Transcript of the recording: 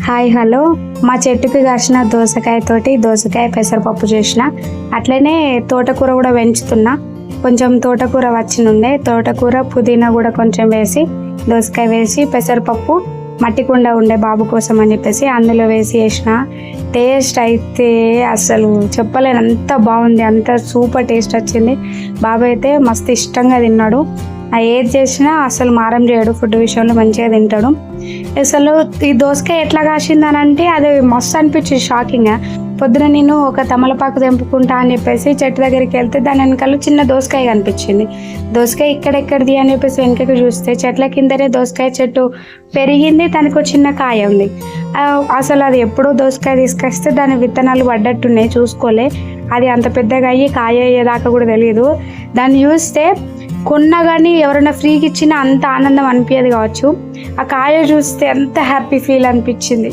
Hi hello, మా చెట్టుకి కాసిన దోసకాయతోటి దోసకాయ పెసరపప్పు చేసిన. అట్లనే తోటకూర కూడా పెంచుతున్నా. కొంచెం తోటకూర వచ్చినుండే, తోటకూర పుదీనా కూడా కొంచెం వేసి దోసకాయ వేసి పెసరపప్పు మట్టి కుండ ఉండే బాబు కోసం అని చెప్పేసి అందులో వేసి వేసిన. టేస్ట్ అయితే అసలు చెప్పలేను, అంత బాగుంది, అంత సూపర్ టేస్ట్ వచ్చింది. బాబు అయితే మస్తు ఇష్టంగా తిన్నాడు. ఏది చేసినా అసలు మారం చేయడు, ఫుడ్ విషయంలో మంచిగా తింటాడు. అసలు ఈ దోసకాయ ఎట్లా కాసిందని అంటే అది మస్తు అనిపించింది, షాకింగ్గా. పొద్దున నేను ఒక తమలపాకు తెంపుకుంటా అని చెప్పేసి చెట్టు దగ్గరికి వెళ్తే దాని వెనకాల చిన్న దోసకాయ కనిపించింది. దోసకాయ ఇక్కడెక్కడిది అని చెప్పేసి వెనకకి చూస్తే చెట్ల కిందనే దోసకాయ చెట్టు పెరిగింది, దానికి ఒక చిన్న కాయ ఉంది. అసలు అది ఎప్పుడో దోసకాయ తీసుకొస్తే దాని విత్తనాలు పడ్డట్టున్నాయి, చూసుకోలే. అది అంత పెద్దగా అయ్యి కాయ అయ్యేదాకా కూడా తెలియదు. దాన్ని చూస్తే కొన్నా కానీ ఎవరైనా ఫ్రీకి ఇచ్చినా అంత ఆనందం అనిపించదు కావచ్చు. ఆ కాయ చూస్తే ఎంత హ్యాపీ ఫీల్ అనిపించింది.